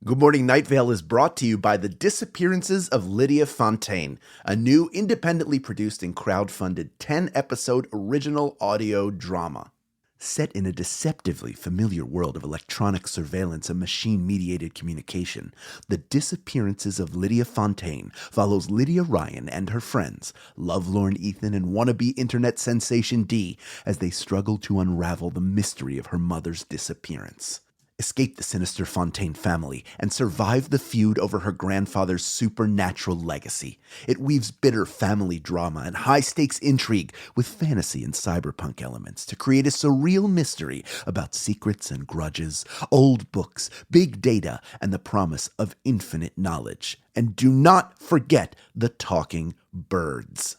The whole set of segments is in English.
Good Morning Night Vale is brought to you by The Disappearances of Lydia Fontaine, a new independently produced and crowdfunded 10-episode original audio drama. Set in a deceptively familiar world of electronic surveillance and machine-mediated communication, The Disappearances of Lydia Fontaine follows Lydia Ryan and her friends, lovelorn Ethan and wannabe internet sensation Dee, as they struggle to unravel the mystery of her mother's disappearance. Escape the sinister Fontaine family, and survive the feud over her grandfather's supernatural legacy. It weaves bitter family drama and high-stakes intrigue with fantasy and cyberpunk elements to create a surreal mystery about secrets and grudges, old books, big data, and the promise of infinite knowledge. And do not forget the talking birds.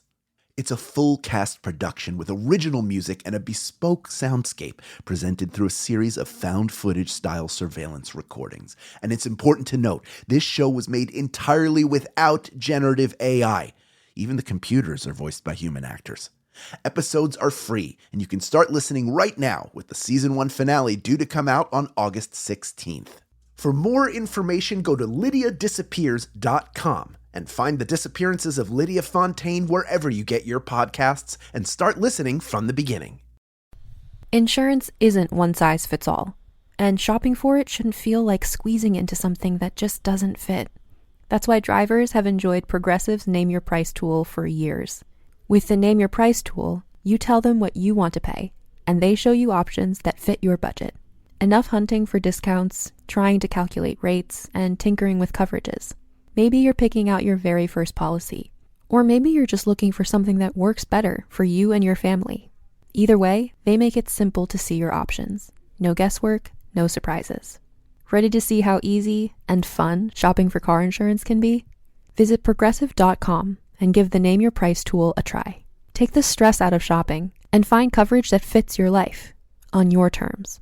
It's a full-cast production with original music and a bespoke soundscape presented through a series of found-footage-style surveillance recordings. And it's important to note, this show was made entirely without generative AI. Even the computers are voiced by human actors. Episodes are free, and you can start listening right now with the Season 1 finale due to come out on August 16th. For more information, go to lydiadisappears.com. and find The Disappearances of Lydia Fontaine wherever you get your podcasts and start listening from the beginning. Insurance isn't one size fits all, and shopping for it shouldn't feel like squeezing into something that just doesn't fit. That's why drivers have enjoyed Progressive's Name Your Price tool for years. With the Name Your Price tool, you tell them what you want to pay, and they show you options that fit your budget. Enough hunting for discounts, trying to calculate rates, and tinkering with coverages. Maybe you're picking out your very first policy, or maybe you're just looking for something that works better for you and your family. Either way, they make it simple to see your options. No guesswork, no surprises. Ready to see how easy and fun shopping for car insurance can be? Visit Progressive.com and give the Name Your Price tool a try. Take the stress out of shopping and find coverage that fits your life, on your terms.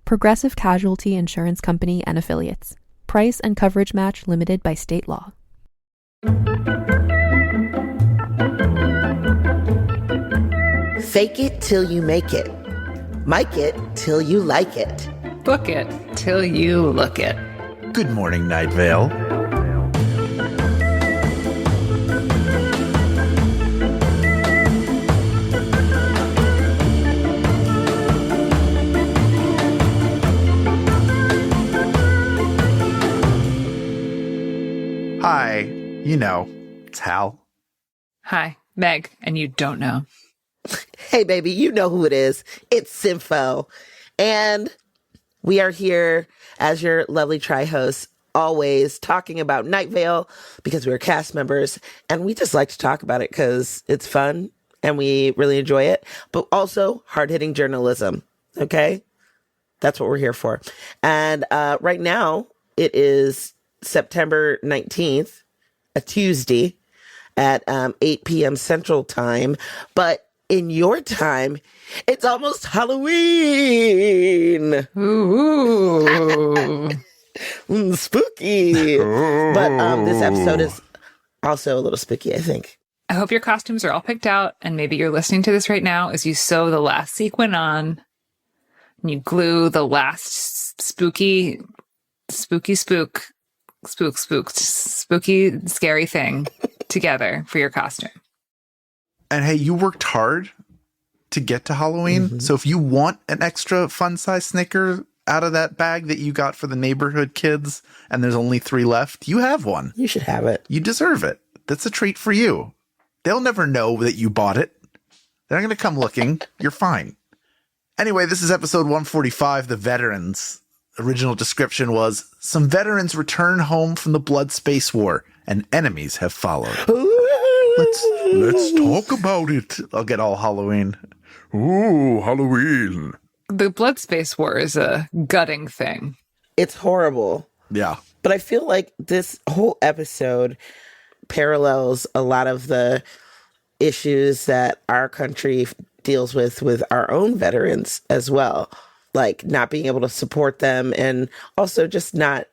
Progressive Casualty Insurance Company and Affiliates. Price and coverage match limited by state law. Fake it till you make it. Mic it till you like it. Book it till you look it. Good Morning Night Vale. Hi, you know, it's Hal. Hi, Meg, and you don't know. Hey, baby, you know who it is. It's Sympho. And we are here as your lovely tri-hosts, always talking about Night Vale because we're cast members. And we just like to talk about it because it's fun and we really enjoy it. But also hard-hitting journalism, okay? That's what we're here for. And right now, it is September 19th, a Tuesday at 8 p.m. Central Time. But in your time, it's almost Halloween. Ooh. Spooky. But this episode is also a little spooky, I think. I hope your costumes are all picked out, and maybe you're listening to this right now as you sew the last sequin on, and you glue the last spooky, scary thing together for your costume. And hey, you worked hard to get to Halloween. Mm-hmm. So if you want an extra fun-size Snicker out of that bag that you got for the neighborhood kids, and there's only 3 left, you have one. You should have it. You deserve it. That's a treat for you. They'll never know that you bought it. They're not going to come looking. You're fine. Anyway, this is episode 145, The Veterans. Original description was, some veterans return home from the Blood Space War, and enemies have followed. Let's talk about it. I'll get all Halloween. Ooh, Halloween. The Blood Space War is a gutting thing. It's horrible. Yeah. But I feel like this whole episode parallels a lot of the issues that our country deals with our own veterans as well. Like not being able to support them and also just not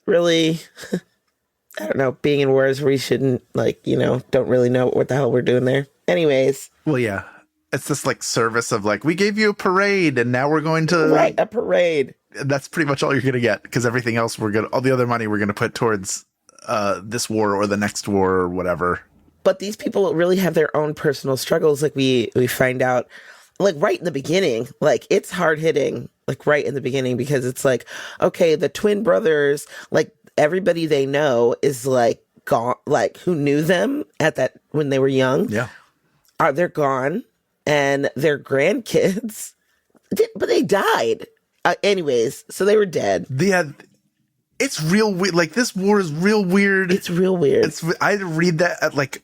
really, I don't know, being in wars where we shouldn't, like, you know, don't really know what the hell we're doing there. Anyways. Well, yeah. It's this like service of like, we gave you a parade and now we're going to. Right, a parade. that's pretty much all you're going to get, because everything else all the other money we're going to put towards this war or the next war or whatever. But these people really have their own personal struggles. Like we find out, like right in the beginning, like it's hard hitting, like right in the beginning, because it's like, okay, the twin brothers, like everybody they know is like gone, like who knew them at that when they were young. Yeah. They're gone, and their grandkids, but they died. Anyways, so they were dead. It's real weird. Like, this war is real weird. It's real weird. I had to read that at like,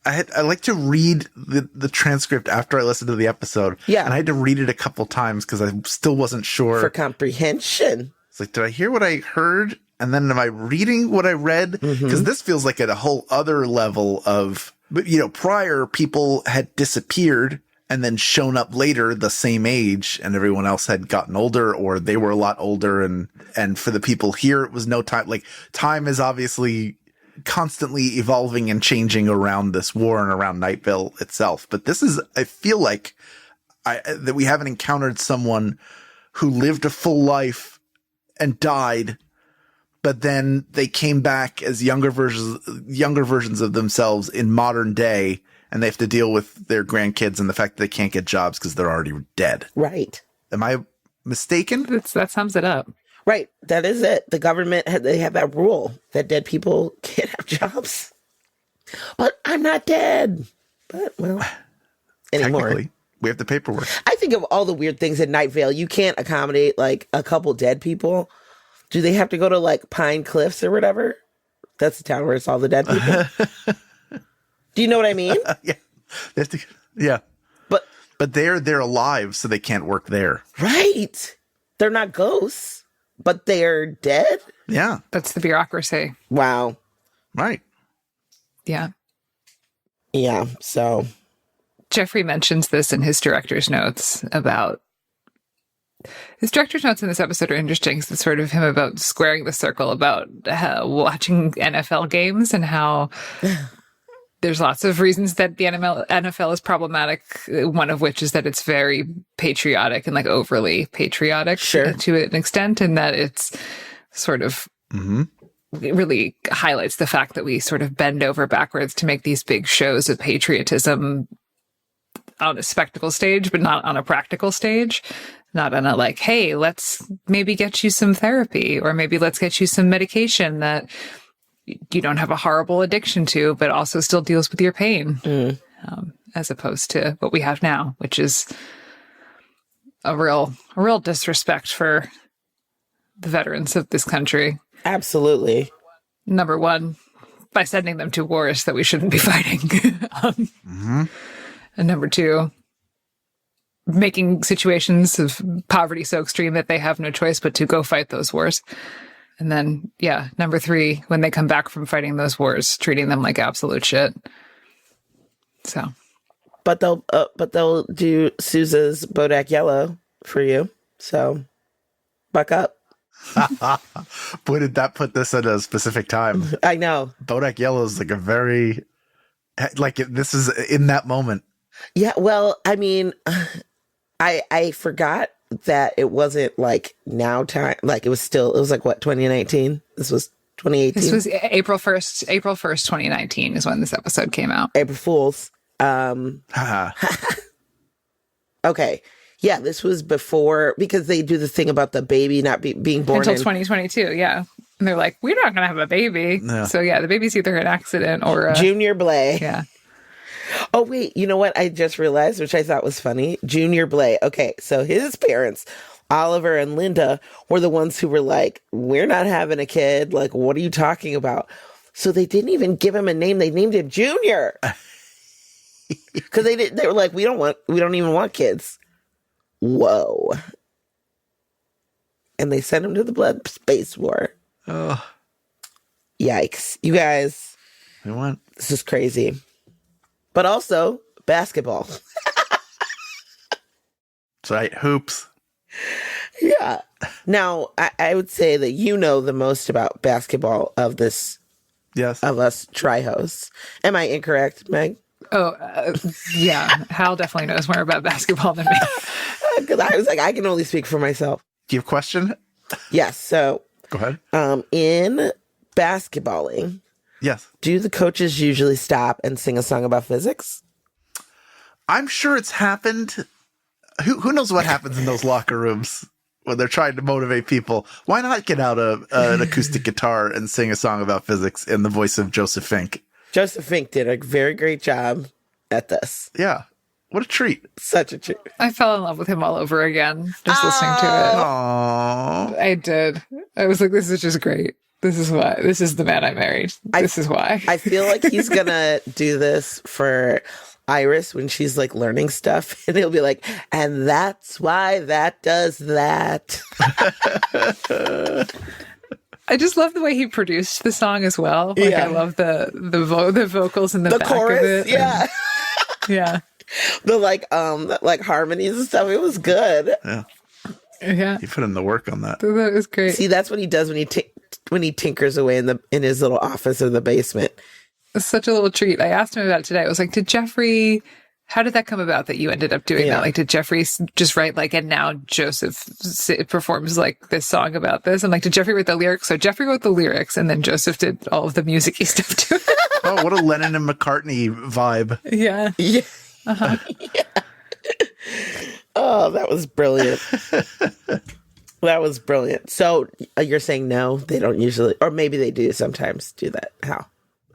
I like to read the transcript after I listened to the episode. Yeah. And I had to read it a couple times because I still wasn't sure. For comprehension. It's like, did I hear what I heard? And then am I reading what I read? Because this feels like at a whole other level of, prior people had disappeared and then shown up later the same age, and everyone else had gotten older, or they were a lot older. And for the people here, it was no time. Like, time is obviously constantly evolving and changing around this war and around Nightvale itself. But this is, I feel like that we haven't encountered someone who lived a full life and died, but then they came back as younger versions of themselves in modern day. And they have to deal with their grandkids and the fact that they can't get jobs because they're already dead. Right. Am I mistaken? That sums it up. Right. That is it. The government, they have that rule that dead people can't have jobs. But I'm not dead. But, well, anymore. Technically, we have the paperwork. I think of all the weird things in Night Vale. You can't accommodate, like, a couple dead people. Do they have to go to, like, Pine Cliffs or whatever? That's the town where it's all the dead people. Do you know what I mean? Yeah. They have to, yeah. But they're alive, so they can't work there. Right. They're not ghosts, but they're dead. Yeah. That's the bureaucracy. Wow. Right. Yeah. Yeah. So Jeffrey mentions this in his director's notes about his director's notes in this episode are interesting. It's sort of him about squaring the circle about watching NFL games and how there's lots of reasons that the NFL is problematic. One of which is that it's very patriotic and like overly patriotic to an extent, and that it's sort of it really highlights the fact that we sort of bend over backwards to make these big shows of patriotism on a spectacle stage, but not on a practical stage. Not on a like, hey, let's maybe get you some therapy, or maybe let's get you some medication that you don't have a horrible addiction to, but also still deals with your pain, as opposed to what we have now, which is a real disrespect for the veterans of this country. absolutely. Number one, by sending them to wars that we shouldn't be fighting. And number two, making situations of poverty so extreme that they have no choice but to go fight those wars. And then, number three, when they come back from fighting those wars, treating them like absolute shit. So, But they'll do Sousa's Bodak Yellow for you. So, buck up. Boy, did that put this at a specific time. I know. Bodak Yellow is like a very, this is in that moment. Yeah. Well, I mean, I forgot that it wasn't like now time. Like it was like what, 2019? This was 2018. this was April 1st, 2019 is when this episode came out. April Fools. Haha. Okay. Yeah, this was before, because they do the thing about the baby not being born Until in 2022, yeah. And they're like, we're not going to have a baby. Yeah. So, the baby's either an accident or Junior Blay. Yeah. Oh, wait, you know what I just realized, which I thought was funny? Junior Blay. Okay, so his parents, Oliver and Linda, were the ones who were like, we're not having a kid. Like, what are you talking about? So they didn't even give him a name. They named him Junior. Because they were like, we don't even want kids. Whoa. And they sent him to the blood space war. Oh, Yikes. You guys, you want? this is crazy. But also, basketball. That's right. Hoops. Yeah. Now, I would say that you know the most about basketball of us tri-hosts. Am I incorrect, Meg? Oh, yeah. Hal definitely knows more about basketball than me. Because I was like, I can only speak for myself. Do you have a question? Yes. So, Go ahead. in basketballing, Yes. do the coaches usually stop and sing a song about physics? I'm sure it's happened. Who knows what happens in those locker rooms when they're trying to motivate people? Why not get out an acoustic guitar and sing a song about physics in the voice of Joseph Fink? Joseph Fink did a very great job at this. Yeah. What a treat. Such a treat. I fell in love with him all over again, just listening to it. Aww. I did. I was like, this is just great. This is why. This is the man I married. This is why. I feel like he's going to do this for Iris when she's like learning stuff. And he'll be like, and that's why that does that. I just love the way he produced the song as well. Like, Yeah. I love the vocals in the back chorus. of it. Yeah. Yeah. The like harmonies and stuff. It was good. Yeah. Yeah. You put in the work on that. That was great. See, that's what he does when he tinkers away in his little office in the basement. It's such a little treat. I asked him about it today. I was like, how did that come about that you ended up doing Yeah. that? Like, did Jeffrey just write like, and now Joseph performs like this song about this? I'm like, did Jeffrey write the lyrics? So Jeffrey wrote the lyrics and then Joseph did all of the music-y stuff to it. Oh, what a Lennon and McCartney vibe. Yeah. Yeah. Uh-huh. Yeah. Oh, that was brilliant. That was brilliant. So you're saying no, they don't usually, or maybe they do sometimes do that. How?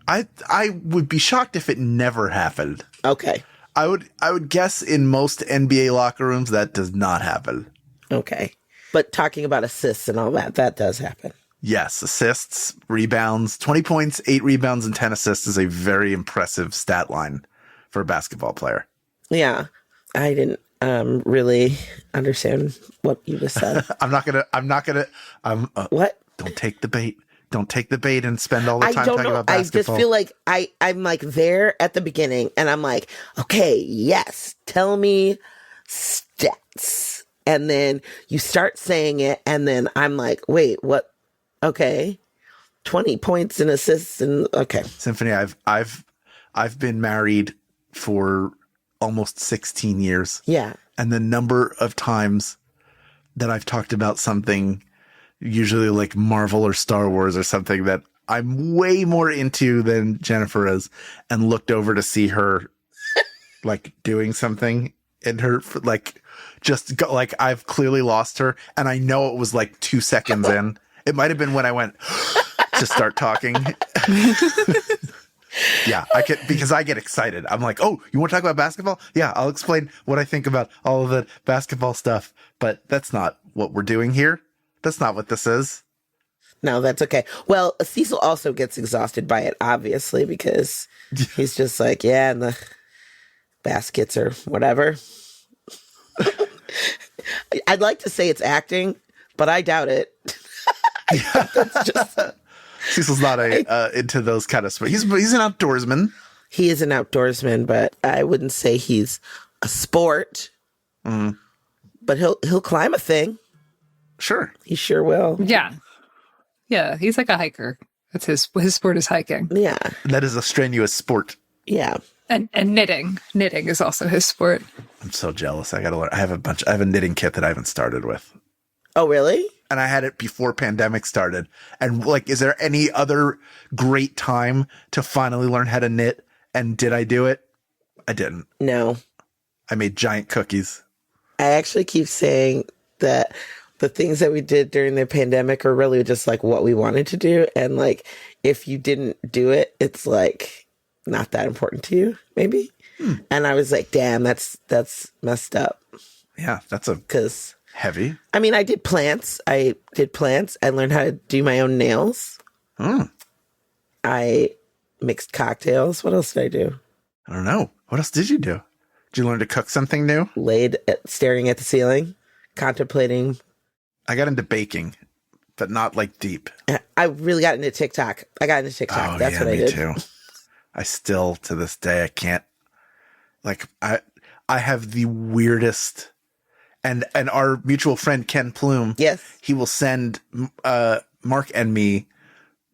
I would be shocked if it never happened. Okay. I would guess in most NBA locker rooms that does not happen. Okay. But talking about assists and all that does happen. Yes, assists, rebounds, 20 points, 8 rebounds, and 10 assists is a very impressive stat line for a basketball player. Yeah. I didn't really understand what you just said. What? Don't take the bait. Don't take the bait and spend all the I time don't talking know. about I basketball. just feel like I'm like there at the beginning and I'm like, okay, yes, tell me stats. And then you start saying it and then I'm like, wait, what? Okay. 20 points and assists and okay. Symphony, I've been married for almost 16 years. Yeah. And the number of times that I've talked about something, usually like Marvel or Star Wars or something that I'm way more into than Jennifer is, and looked over to see her like doing something and her like just go, like I've clearly lost her. And I know it was like 2 seconds in. It might have been when I went to start talking. Yeah, because I get excited. I'm like, oh, you want to talk about basketball? Yeah, I'll explain what I think about all of the basketball stuff. But that's not what we're doing here. That's not what this is. No, that's okay. Well, Cecil also gets exhausted by it, obviously, because he's just like, yeah, and the baskets or whatever. I'd like to say it's acting, but I doubt it. That's just... Cecil's not into those kind of sports. He's an outdoorsman. He is an outdoorsman, but I wouldn't say he's a sport. Mm. But he'll climb a thing. Sure. He sure will. Yeah. Yeah. He's like a hiker. That's his sport is hiking. Yeah. That is a strenuous sport. Yeah. And knitting. Knitting is also his sport. I'm so jealous. I gotta learn. I have a knitting kit that I haven't started with. Oh, really? And I had it before pandemic started. And like, is there any other great time to finally learn how to knit? And did I do it? I didn't. No. I made giant cookies. I actually keep saying that the things that we did during the pandemic are really just like what we wanted to do. And like, if you didn't do it, it's like not that important to you, maybe. And I was like, damn, that's messed up. Yeah, that's because heavy. I mean, I did plants. I learned how to do my own nails. I mixed cocktails. What else did I do? I don't know. What else did you do? Did you learn to cook something new? Staring at the ceiling, contemplating. I got into baking, but not like deep. I really got into TikTok. That's what I did. Me too. I still, to this day, I can't. Like, I have the weirdest. And our mutual friend, Ken Plume. Yes. He will send Mark and me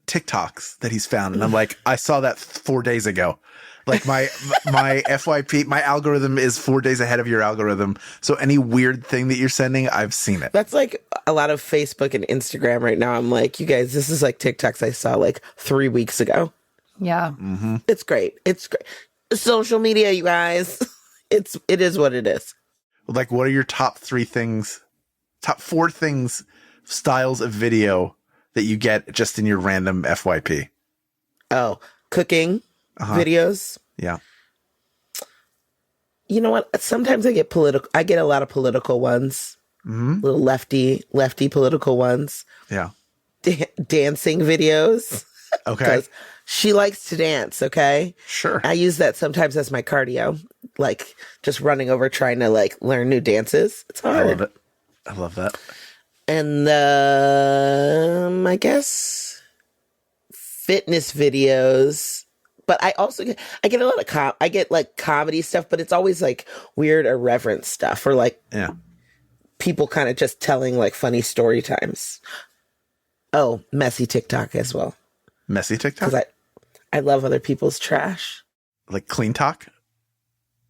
TikToks that he's found. And I'm like, I saw that 4 days ago. Like my FYP, my algorithm is 4 days ahead of your algorithm. So any weird thing that you're sending, I've seen it. That's like a lot of Facebook and Instagram right now. I'm like, you guys, this is like TikToks I saw like 3 weeks ago. Yeah. Mm-hmm. It's great. It's great. Social media, you guys. It is what it is. Like, what are your top 4 things, styles of video that you get just in your random FYP? Oh, cooking videos. Yeah. You know what? Sometimes I get political. I get a lot of political ones. Mm-hmm. Little lefty political ones. Yeah. Dancing videos. Okay. Because she likes to dance. Okay. Sure. I use that sometimes as my cardio, like just running over trying to like learn new dances. It's hard. I love it. I love that. And I guess fitness videos. But I also get a lot of I get like comedy stuff, but it's always like weird irreverent stuff or like people kind of just telling like funny story times. Oh, messy TikTok as well. Messy TikTok? Because I love other people's trash. Like clean talk?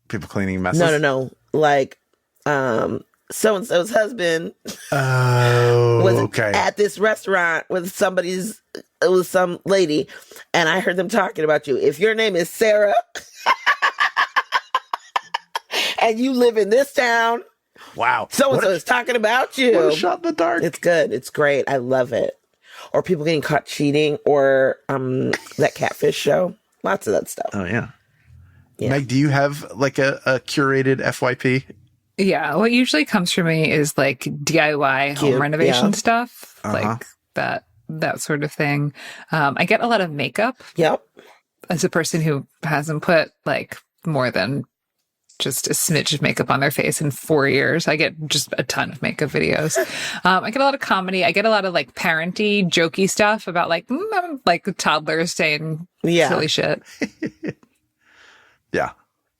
People cleaning messes? No. Like, so-and-so's husband was at this restaurant with some lady, and I heard them talking about you. If your name is Sarah and you live in this town, wow, so-and-so is talking about you. What a shot in the dark. It's good. It's great. I love it. Or people getting caught cheating, or that catfish show. Lots of that stuff. Oh, yeah. Meg, do you have like a curated FYP? Yeah, what usually comes for me is like DIY home renovation stuff, like that sort of thing. I get a lot of makeup. Yep. As a person who hasn't put like more than just a smidge of makeup on their face in 4 years, I get just a ton of makeup videos. I get a lot of comedy. I get a lot of like parenty, jokey stuff about like toddlers saying silly shit. Yeah,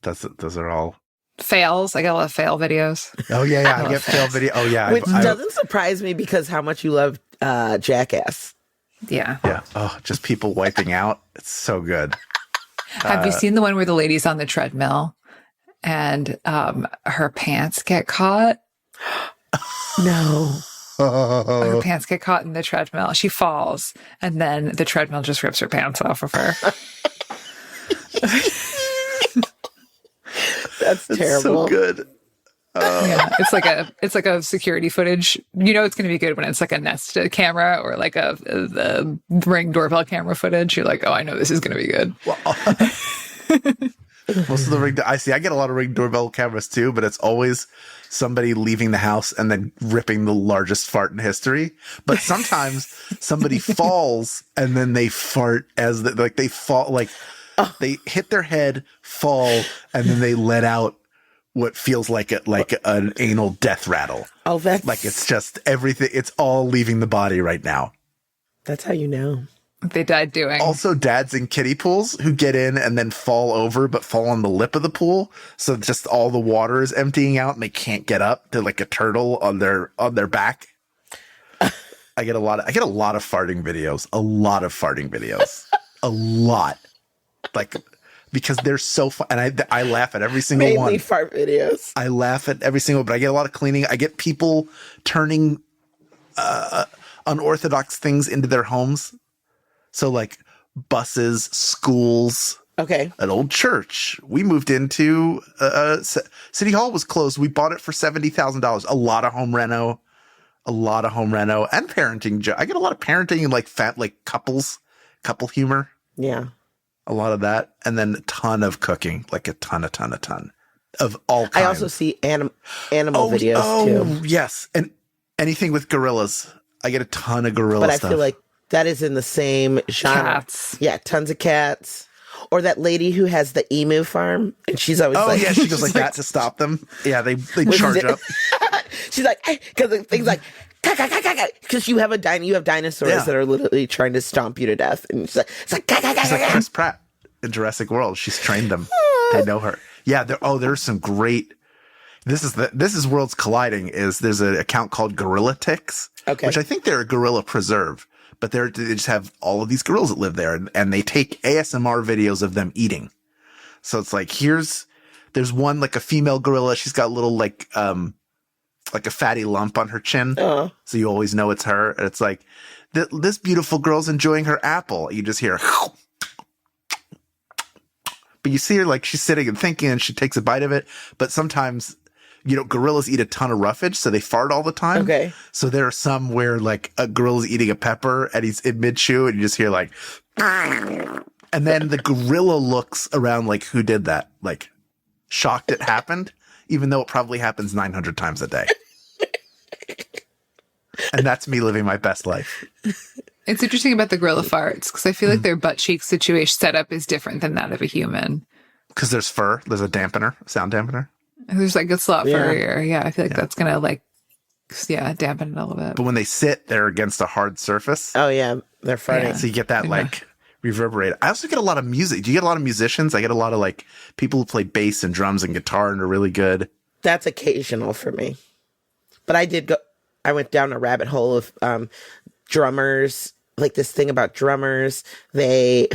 those are all. Fails. I get a lot of fail videos. Oh, yeah. I get fail video. Oh, yeah. Which doesn't surprise me because how much you love Jackass. Yeah. Yeah. Oh, just people wiping out. It's so good. Have you seen the one where the lady's on the treadmill and her pants get caught? No. Her pants get caught in the treadmill. She falls, and then the treadmill just rips her pants off of her. That's terrible. So good. Yeah, it's like a security footage. You know, it's going to be good when it's like a Nest camera or like a Ring doorbell camera footage. You're like, oh, I know this is going to be good. Well, most of the Ring, I get a lot of Ring doorbell cameras too, but it's always somebody leaving the house and then ripping the largest fart in history. But sometimes somebody falls and then they fart they fall, like they hit their head, fall, and then they let out what feels like an anal death rattle. Oh, that's like it's just everything. It's all leaving the body right now. That's how you know. They died doing. Also, dads in kiddie pools who get in and then fall over, but fall on the lip of the pool. So just all the water is emptying out and they can't get up. They're like a turtle on their back. I get a lot of farting videos. A lot of farting videos. A lot. Like, because they're so fun. And I laugh at every single one. Mainly fart videos. I laugh at every single, but I get a lot of cleaning. I get people turning unorthodox things into their homes. So like buses, schools, an old church. We moved into City Hall was closed. We bought it for $70,000. A lot of home reno and parenting. I get a lot of parenting and like couple humor. Yeah. A lot of that. And then a ton of cooking, like a ton of all kinds. I also see animal videos too. Yes. And anything with gorillas. I get a ton of gorilla stuff. But I feel like that is in the same genre. Cats. Yeah, tons of cats. Or that lady who has the emu farm, and she's always she goes like that to stop them. Yeah, they charge up. She's like, because things like, because you have dinosaurs that are literally trying to stomp you to death, and she's like, it's like Chris Pratt in Jurassic World. She's trained them. They know her. Yeah. There's some great. This is Worlds Colliding. There's an account called Gorilla Ticks, which I think they're a gorilla preserve. But they just have all of these gorillas that live there, and they take ASMR videos of them eating. So it's like, there's one, like a female gorilla. She's got a little like a fatty lump on her chin. So you always know it's her. And it's like, this beautiful girl's enjoying her apple. You just hear, but you see her like she's sitting and thinking, and she takes a bite of it. But sometimes, gorillas eat a ton of roughage, so they fart all the time. Okay. So there are some where like a gorilla's eating a pepper and he's in mid chew, and you just hear like, and then the gorilla looks around like, who did that? Like, shocked it happened, even though it probably happens 900 times a day. And that's me living my best life. It's interesting about the gorilla farts because I feel like their butt cheek situation setup is different than that of a human. Because there's fur, there's a dampener, sound dampener. There's like a lot furrier. Yeah, I feel like that's gonna dampen it a little bit. But when they sit, they're against a hard surface. Oh yeah, they're farting. Yeah. So you get that like reverberate. I also get a lot of music. Do you get a lot of musicians? I get a lot of like people who play bass and drums and guitar and are really good. That's occasional for me. But I went down a rabbit hole of drummers, like this thing about drummers, they're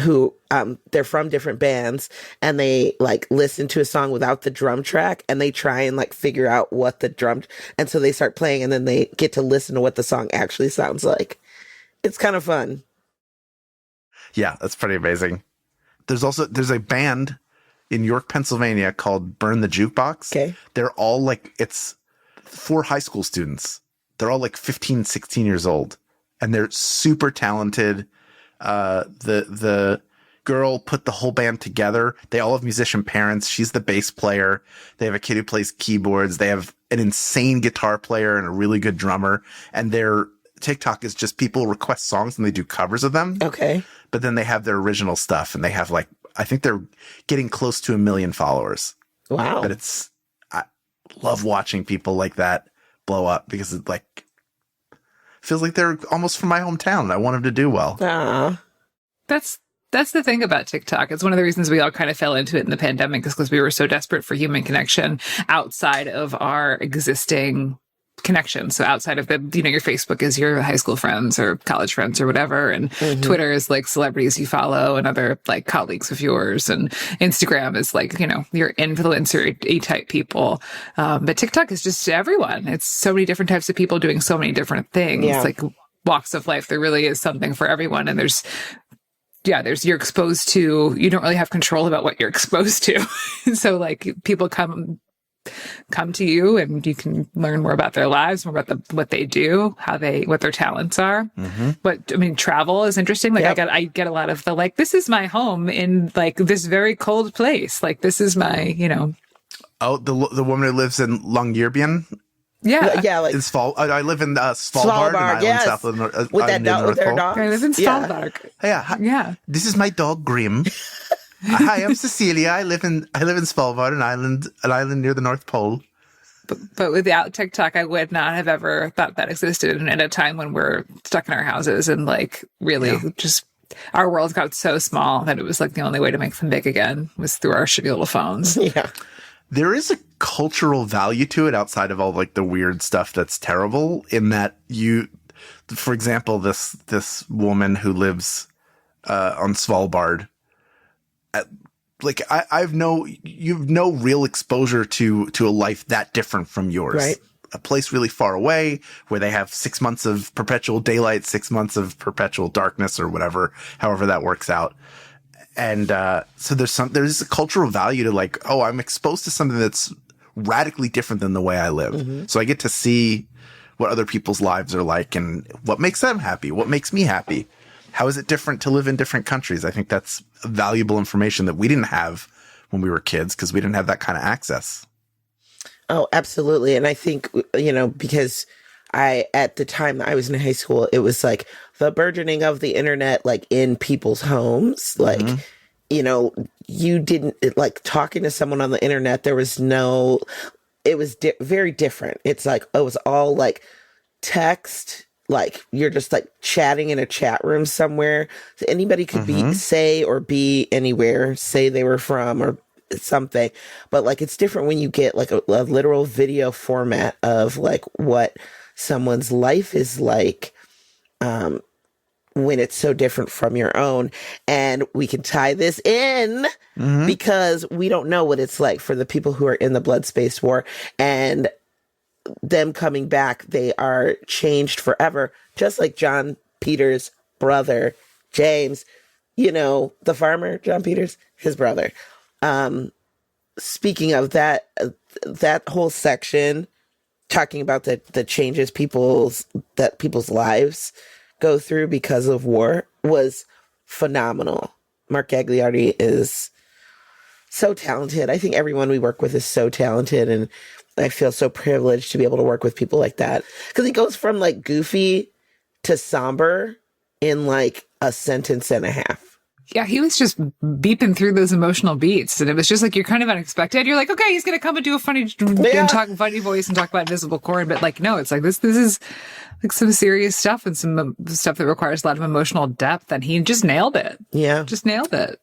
from different bands, and they like listen to a song without the drum track, and they try and like figure out what the drum, and so they start playing, and then they get to listen to what the song actually sounds like. It's kind of fun. Yeah, that's pretty amazing. There's a band in York, Pennsylvania called Burn the Jukebox. Okay. They're all like, it's 4 high school students. They're all like 15, 16 years old, and they're super talented. The girl put the whole band together. They all have musician parents. She's the bass player. They have a kid who plays keyboards. They have an insane guitar player and a really good drummer. And their TikTok is just people request songs and they do covers of them. Okay. But then they have their original stuff, and they have like, I think they're getting close to 1 million followers. Wow. But I love watching people like that blow up because it like feels like they're almost from my hometown. I want them to do well. That's the thing about TikTok. It's one of the reasons we all kind of fell into it in the pandemic, is because we were so desperate for human connection outside of our existing connection. So outside of your Facebook is your high school friends or college friends or whatever. And Twitter is like celebrities you follow and other like colleagues of yours. And Instagram is like, your influencer type people. But TikTok is just everyone. It's so many different types of people doing so many different things, like walks of life. There really is something for everyone. And you're exposed to, you don't really have control about what you're exposed to. So like people come to you and you can learn more about their lives, more about what they do, what their talents are. But I mean, travel is interesting. Like I get a lot of the, like, this is my home in like this very cold place. Like this is my, Oh, the woman who lives in Longyearbyen. Yeah. Like I live in Svalbard, an island south of the with that dog, with their dog. I live in Svalbard. Yeah. This is my dog Grim. Hi, I'm Cecilia. I live in Svalbard, an island near the North Pole. But without TikTok, I would not have ever thought that existed. And at a time when we're stuck in our houses and like really just our world got so small that it was like the only way to make them big again was through our shitty little phones. Yeah. There is a cultural value to it outside of all like the weird stuff that's terrible, in that for example, this woman who lives on Svalbard, like you've no real exposure to a life that different from yours. Right. A place really far away where they have 6 months of perpetual daylight, 6 months of perpetual darkness, or whatever, however that works out. And so there's a cultural value to like, oh, I'm exposed to something that's radically different than the way I live. So I get to see what other people's lives are like and what makes them happy, what makes me happy. How is it different to live in different countries? I think that's valuable information that we didn't have when we were kids because we didn't have that kind of access. Oh, absolutely. And I think, because at the time that I was in high school, it was like the burgeoning of the internet, like in people's homes, like, you didn't like talking to someone on the internet. There was it was very different. It's like, it was all like text, like you're just like chatting in a chat room somewhere. So anybody could be anywhere, say they were from or something, but like it's different when you get like a literal video format of like what someone's life is like when it's so different from your own. And we can tie this in because we don't know what it's like for the people who are in the blood space war, and them coming back, they are changed forever, just like John Peters' brother, James, the farmer, John Peters, his brother. Speaking of that whole section, talking about the changes people's lives go through because of war was phenomenal. Mark Gagliardi is so talented. I think everyone we work with is so talented, and I feel so privileged to be able to work with people like that. Because he goes from like goofy to somber in like a sentence and a half. Yeah, he was just beeping through those emotional beats, and it was just like, you're kind of unexpected. You're like, okay, he's gonna come and do a funny funny voice and talk about invisible cord, but like, no, it's like this is like some serious stuff and some stuff that requires a lot of emotional depth, and he just nailed it. Yeah, just nailed it.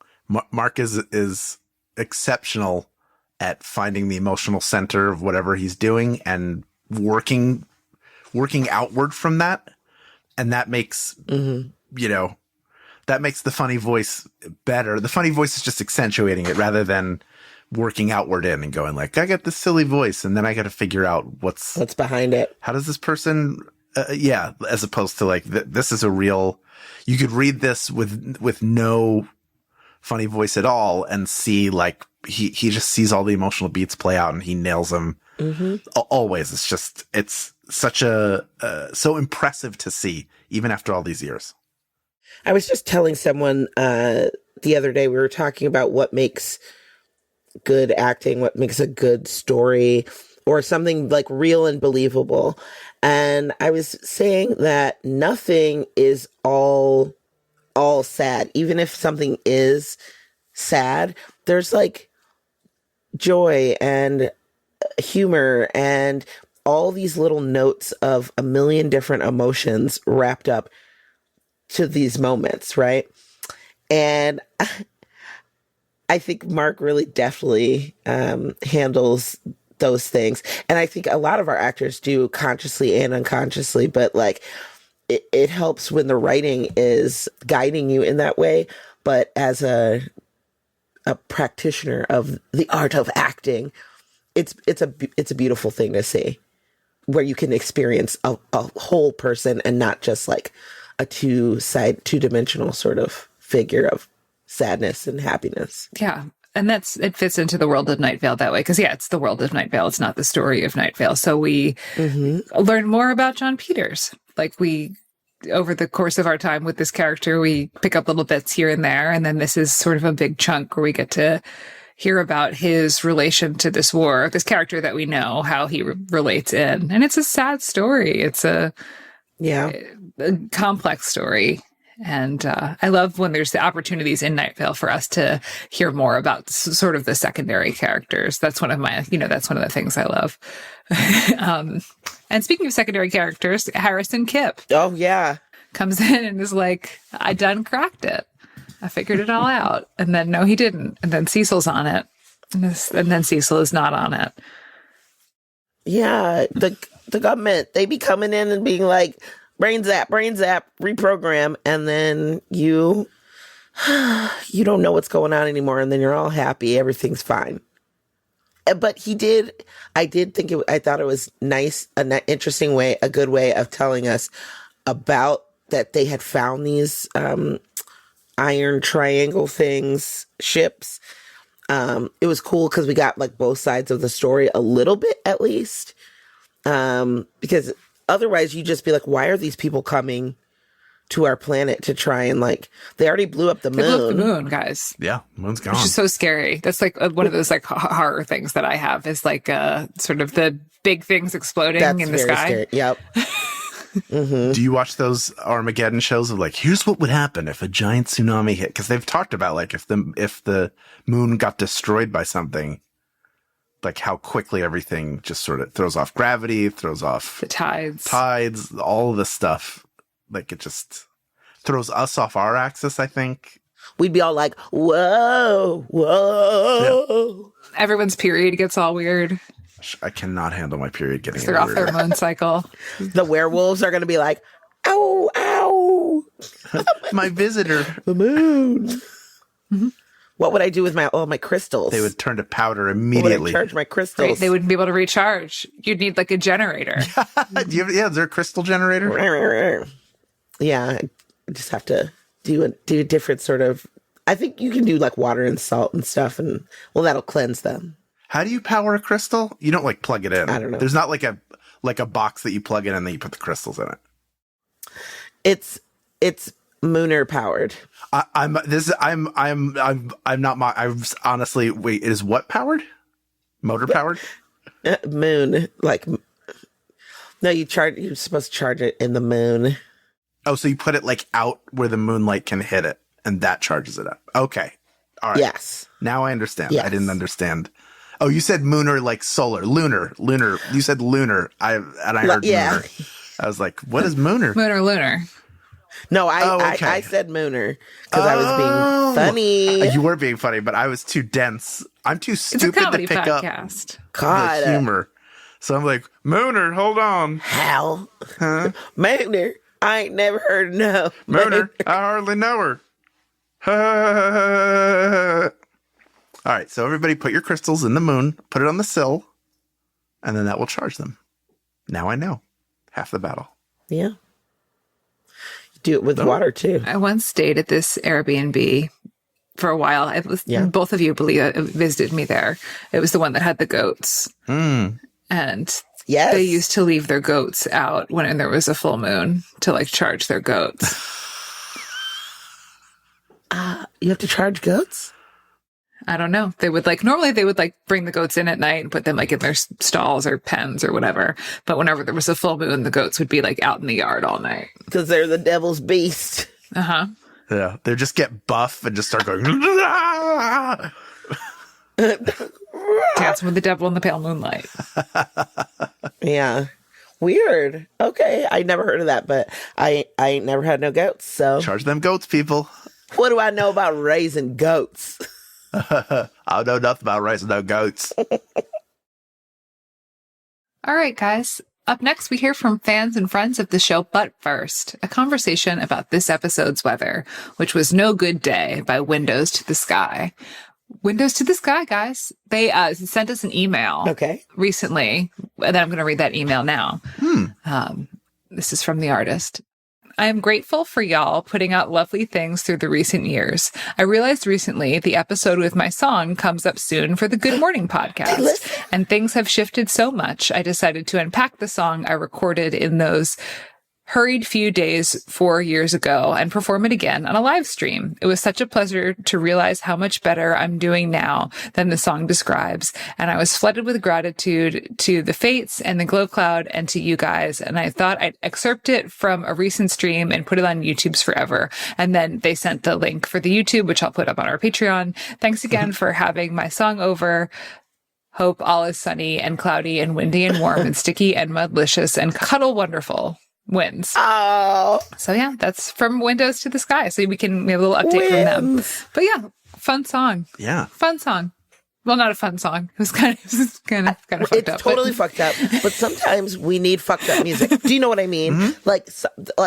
Mark is exceptional at finding the emotional center of whatever he's doing and working outward from that, and that makes that makes the funny voice better. The funny voice is just accentuating it rather than working outward in and going like, I got this silly voice, and then I got to figure out what's behind it. How does this person? As opposed to like this is a real. You could read this with no funny voice at all and see like he just sees all the emotional beats play out and he nails them always. It's such so impressive to see even after all these years. I was just telling someone the other day, we were talking about what makes good acting, what makes a good story, or something like real and believable. And I was saying that nothing is all sad. Even if something is sad, there's like joy and humor and all these little notes of a million different emotions wrapped up to these moments, right? And I think Mark really definitely handles those things. And I think a lot of our actors do, consciously and unconsciously, but like it helps when the writing is guiding you in that way. But as a practitioner of the art of acting, it's a beautiful thing to see, where you can experience a whole person and not just like a two-dimensional sort of figure of sadness and happiness. Yeah. And it fits into the world of Night Vale that way. Because, it's the world of Night Vale. It's not the story of Night Vale. So we learn more about John Peters. Like over the course of our time with this character, we pick up little bits here and there. And then this is sort of a big chunk where we get to hear about his relation to this war, this character that we know, how he relates in. And it's a sad story. It's a complex story. And I love when there's the opportunities in Night Vale for us to hear more about sort of the secondary characters. That's one of my, that's one of the things I love. And speaking of secondary characters, Harrison Kipp. Oh, yeah. Comes in and is like, I done cracked it. I figured it all out. And then, no, he didn't. And then Cecil's on it. And then Cecil is not on it. Yeah. The government, they be coming in and being like, brain zap, reprogram, and then you don't know what's going on anymore, and then you're all happy, everything's fine. But I thought it was nice, an interesting way, a good way of telling us about that they had found these iron triangle ships. It was cool because we got like both sides of the story a little bit at least, because otherwise, you just be like, why are these people coming to our planet to try and like, they already blew up the moon. They blew up the moon, guys. Yeah, moon's gone. Which is so scary. That's like one of those like horror things that I have is like sort of the big things exploding in the sky. Scary. Yep. Do you watch those Armageddon shows of like, here's what would happen if a giant tsunami hit? Because they've talked about like if the moon got destroyed by something, like how quickly everything just sort of throws off gravity, throws off the tides, all of this stuff. Like it just throws us off our axis, I think. We'd be all like, whoa. Yeah. Everyone's period gets all weird. I cannot handle my period getting they're off their moon cycle. The werewolves are going to be like, ow. My visitor. The moon. Mm-hmm. What would I do with all my crystals? They would turn to powder What would immediately. I charge my crystals? Right, they wouldn't be able to recharge. You'd need like a generator. Is there a crystal generator? Yeah, I just have to do a different sort of. I think you can do like water and salt and stuff, and that'll cleanse them. How do you power a crystal? You don't like plug it in. I don't know. There's not like a box that you plug in and then you put the crystals in it. It's Mooner powered. I'm honestly, wait, it is what powered? Motor powered? Moon, like, no, you're supposed to charge it in the moon. Oh, so you put it like out where the moonlight can hit it and that charges it up. Okay. All right. Yes. Now I understand. Yes. I didn't understand. Oh, you said mooner like solar, lunar. You said lunar. I heard mooner. I was like, what is mooner? Mooner lunar. No, I said Mooner because I was being funny. You were being funny, but I was too dense. I'm too stupid to pick podcast. up the humor. So I'm like, Mooner, hold on. How? Huh? Mooner? I ain't never heard of no. Mooner, I hardly know her. All right, so everybody put your crystals in the moon, put it on the sill, and then that will charge them. Now I know. Half the battle. Yeah. Do it with water too. I once stayed at this Airbnb for a while. Both of you visited me there. It was the one that had the goats. And yes, they used to leave their goats out when there was a full moon to like charge their goats. You have to charge goats? I don't know. Normally they would bring the goats in at night and put them like in their stalls or pens or whatever. But whenever there was a full moon, the goats would be like out in the yard all night. Because they're the devil's beast. Uh-huh. Yeah. They just get buff and just start going. Dancing with the devil in the pale moonlight. Yeah. Weird. Okay. I never heard of that, but I ain't never had no goats, so. Charge them goats, people. What do I know about raising goats? I know nothing about raising no goats. All right, guys. Up next, we hear from fans and friends of the show, but first, a conversation about this episode's weather, which was No Good Day by Windows to the Sky. Windows to the Sky, guys. They sent us an email recently, and I'm going to read that email now. This is from the artist. I am grateful for y'all putting out lovely things through the recent years. I realized recently the episode with my song comes up soon for the Good Morning podcast. And things have shifted so much, I decided to unpack the song I recorded in those hurried few days 4 years ago and perform it again on a live stream. It was such a pleasure to realize how much better I'm doing now than the song describes. And I was flooded with gratitude to the Fates and the Glow Cloud and to you guys. And I thought I'd excerpt it from a recent stream and put it on YouTube's forever. And then they sent the link for the YouTube, which I'll put up on our Patreon. Thanks again for having my song over. Hope all is sunny and cloudy and windy and warm and sticky and mudlicious and cuddle wonderful. Wins. Oh. So yeah, that's from Windows to the Sky. So we have a little update from them. But yeah, fun song. Yeah. Fun song. Well, not a fun song. It was kind of fucked up. It's totally fucked up. But sometimes we need fucked up music. Do you know what I mean? Mm-hmm.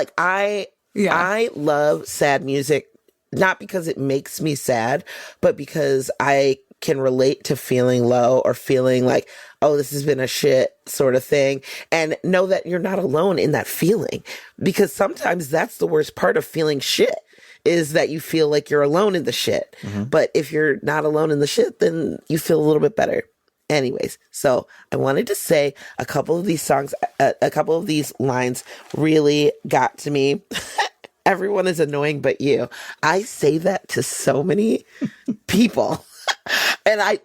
I love sad music, not because it makes me sad, but because I can relate to feeling low or feeling like, oh, this has been a shit sort of thing. And know that you're not alone in that feeling, because sometimes that's the worst part of feeling shit, is that you feel like you're alone in the shit. Mm-hmm. But if you're not alone in the shit, then you feel a little bit better. Anyways, so I wanted to say a couple of these songs, a couple of these lines really got to me. Everyone is annoying but you. I say that to so many people. And I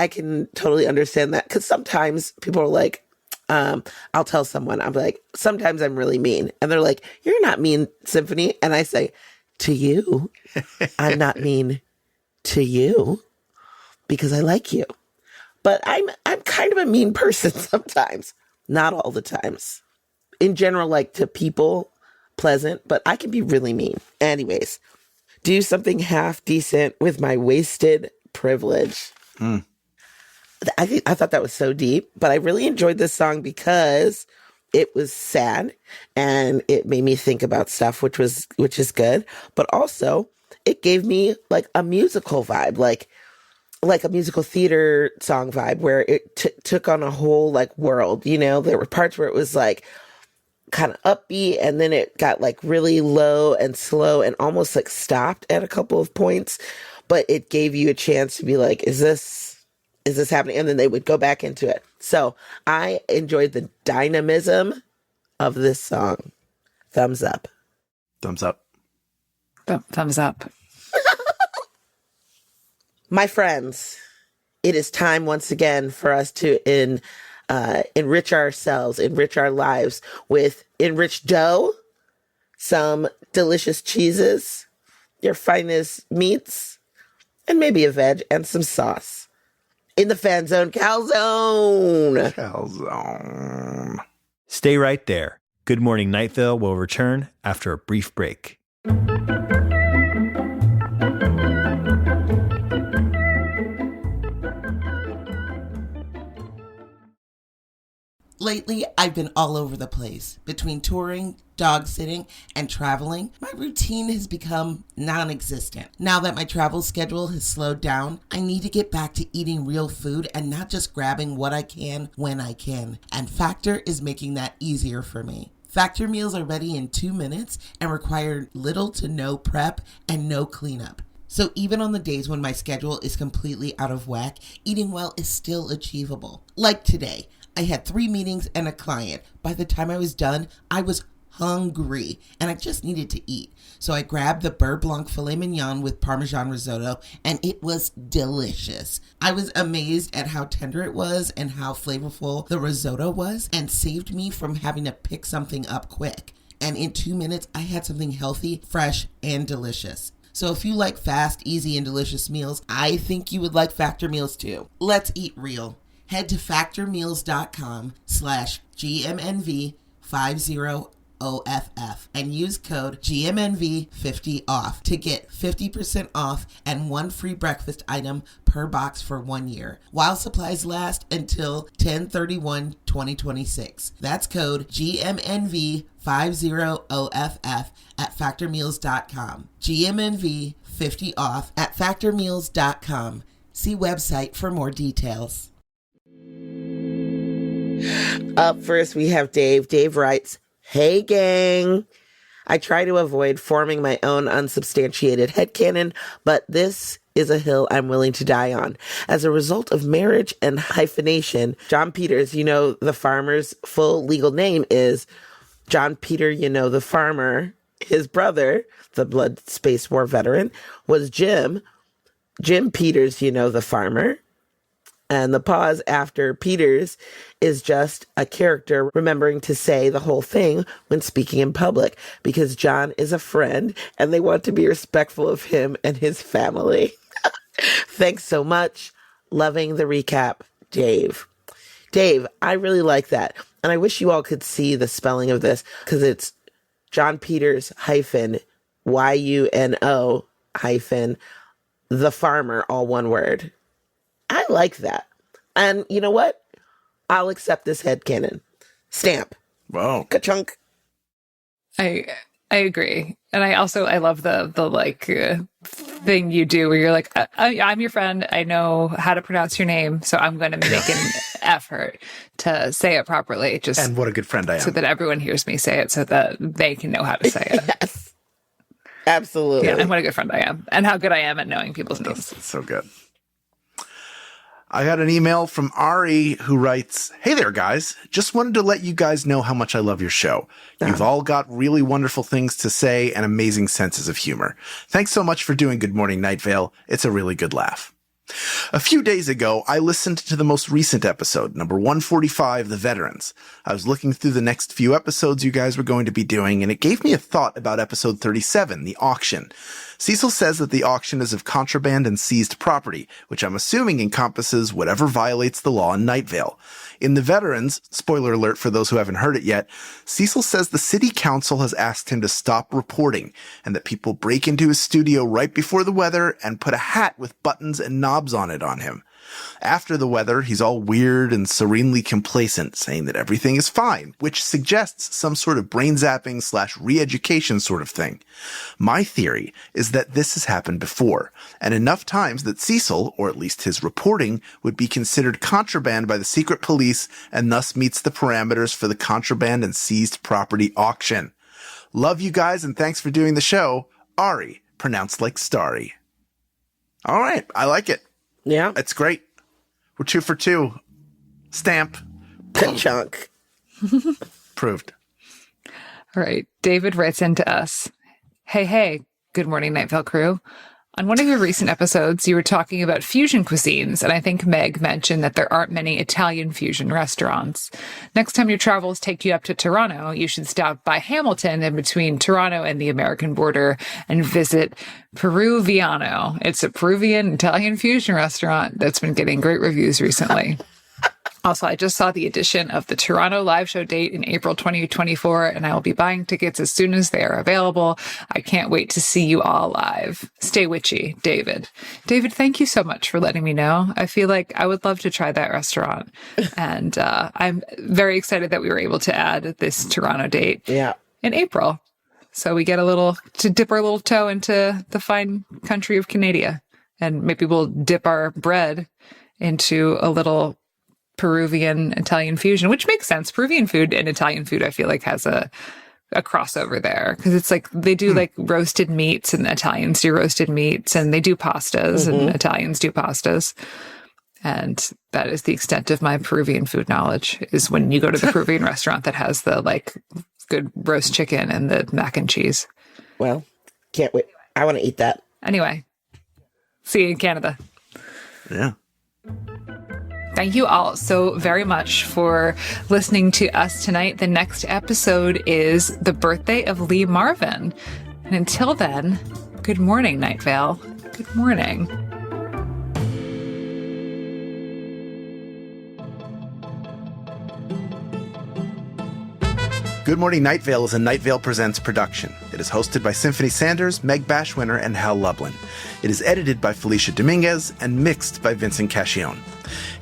can totally understand that, because sometimes people are like, I'll tell someone, I'm like, sometimes I'm really mean. And they're like, you're not mean, Symphony. And I say, to you, I'm not mean to you because I like you. But I'm kind of a mean person sometimes. Not all the times. In general, like to people, pleasant, but I can be really mean. Anyways, do something half decent with my wasted privilege. I thought that was so deep, but I really enjoyed this song because it was sad and it made me think about stuff, which is good. But also it gave me like a musical vibe, like a musical theater song vibe where it took on a whole like world, you know. There were parts where it was like kind of upbeat and then it got like really low and slow and almost like stopped at a couple of points, but it gave you a chance to be like, is this happening? And then they would go back into it. So I enjoyed the dynamism of this song. Thumbs up. Thumbs up. Thumbs up. My friends, it is time once again for us to enrich ourselves, enrich our lives with enriched dough, some delicious cheeses, your finest meats, and maybe a veg and some sauce. In the Fan Zone, Calzone. Calzone. Stay right there. Good Morning Night Vale will return after a brief break. Lately, I've been all over the place. Between touring, dog sitting, and traveling, my routine has become non-existent. Now that my travel schedule has slowed down, I need to get back to eating real food and not just grabbing what I can when I can. And Factor is making that easier for me. Factor meals are ready in 2 minutes and require little to no prep and no cleanup. So even on the days when my schedule is completely out of whack, eating well is still achievable. Like today, I had 3 meetings and a client. By the time I was done, I was hungry and I just needed to eat. So I grabbed the Beurre Blanc filet mignon with Parmesan risotto and it was delicious. I was amazed at how tender it was and how flavorful the risotto was and saved me from having to pick something up quick. And in 2 minutes, I had something healthy, fresh, and delicious. So if you like fast, easy, and delicious meals, I think you would like Factor meals too. Let's eat real. Head to factormeals.com/GMNV50OFF and use code GMNV50OFF to get 50% off and 1 free breakfast item per box for 1 year, while supplies last until 10/31/2026. That's code GMNV50OFF at factormeals.com. GMNV50OFF at factormeals.com. See website for more details. Up first, we have Dave. Dave writes, "Hey, gang. I try to avoid forming my own unsubstantiated headcanon, but this is a hill I'm willing to die on. As a result of marriage and hyphenation, John Peters, you know, the farmer's full legal name is John Peter, you know, the farmer. His brother, the Blood Space War veteran, was Jim Peters, you know, the farmer. And the pause after Peters is just a character remembering to say the whole thing when speaking in public because John is a friend and they want to be respectful of him and his family." Thanks so much. Loving the recap, Dave. Dave, I really like that. And I wish you all could see the spelling of this because it's John Peters -YUNO the farmer, all one word. I like that. And you know what? I'll accept this headcanon. Stamp. Wow. Ka-chunk. I agree. And I love the thing you do where you're like, I'm your friend. I know how to pronounce your name. So I'm going to make an effort to say it properly. And what a good friend I am. So that everyone hears me say it so that they can know how to say it. Yes. Absolutely. Yeah, and what a good friend I am. And how good I am at knowing people's names. It's so good. I got an email from Ari who writes, "Hey there, guys. Just wanted to let you guys know how much I love your show. You've all got really wonderful things to say and amazing senses of humor. Thanks so much for doing Good Morning Night Vale. It's a really good laugh. A few days ago, I listened to the most recent episode, number 145, The Veterans. I was looking through the next few episodes you guys were going to be doing, and it gave me a thought about episode 37, The Auction. Cecil says that the auction is of contraband and seized property, which I'm assuming encompasses whatever violates the law in Night Vale. In The Veterans, spoiler alert for those who haven't heard it yet, Cecil says the city council has asked him to stop reporting, and that people break into his studio right before the weather and put a hat with buttons and knobs on it on him. After the weather, he's all weird and serenely complacent, saying that everything is fine, which suggests some sort of brain zapping / re-education sort of thing. My theory is that this has happened before, and enough times that Cecil, or at least his reporting, would be considered contraband by the secret police and thus meets the parameters for the contraband and seized property auction. Love you guys and thanks for doing the show. Ari, pronounced like Starry. All right, I like it. Yeah. It's great. We're 2 for 2. Stamp. Chunk. Proved. All right. David writes into us. Hey, good morning, Night Vale crew. On one of your recent episodes, you were talking about fusion cuisines, and I think Meg mentioned that there aren't many Italian fusion restaurants. Next time your travels take you up to Toronto, you should stop by Hamilton in between Toronto and the American border and visit Peruviano. It's a Peruvian Italian fusion restaurant that's been getting great reviews recently. Also, I just saw the edition of the Toronto live show date in April 2024, and I will be buying tickets as soon as they are available. I can't wait to see you all live. Stay witchy, David. David, thank you so much for letting me know. I feel like I would love to try that restaurant. And I'm very excited that we were able to add this Toronto date in April. So we get to dip our little toe into the fine country of Canada. And maybe we'll dip our bread into a little Peruvian Italian fusion, which makes sense. Peruvian food and Italian food, I feel like, has a crossover there because it's like they do like roasted meats and Italians do roasted meats and they do pastas and Italians do pastas. And that is the extent of my Peruvian food knowledge is when you go to the Peruvian restaurant that has the like good roast chicken and the mac and cheese. Well, can't wait. I want to eat that. Anyway, see you in Canada. Yeah. Thank you all so very much for listening to us tonight. The next episode is the birthday of Lee Marvin. And until then, good morning, Night Vale. Good morning. Good Morning Night Vale is a Night Vale Presents production. It is hosted by Symphony Sanders, Meg Bashwiner, and Hal Lublin. It is edited by Felicia Dominguez and mixed by Vincent Cacchione.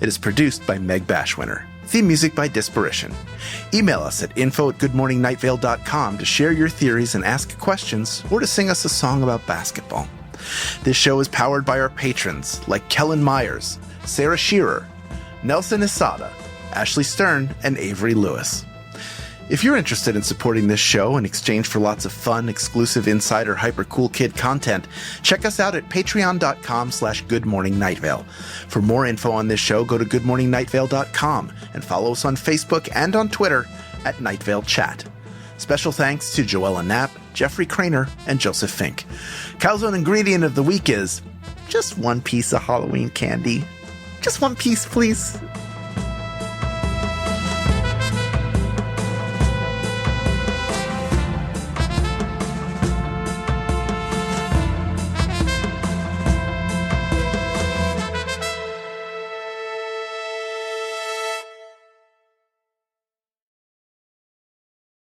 It is produced by Meg Bashwiner. Theme music by Disparition. Email us at info@goodmorningnightVale.com to share your theories and ask questions or to sing us a song about basketball. This show is powered by our patrons like Kellen Myers, Sarah Shearer, Nelson Isada, Ashley Stern, and Avery Lewis. If you're interested in supporting this show in exchange for lots of fun, exclusive insider, hyper cool kid content, check us out at patreon.com/goodmorningnightVale. For more info on this show, go to goodmorningnightVale.com and follow us on Facebook and on Twitter at Night Vale Chat. Special thanks to Joella Knapp, Jeffrey Craner, and Joseph Fink. Calzone ingredient of the week is just one piece of Halloween candy. Just one piece, please.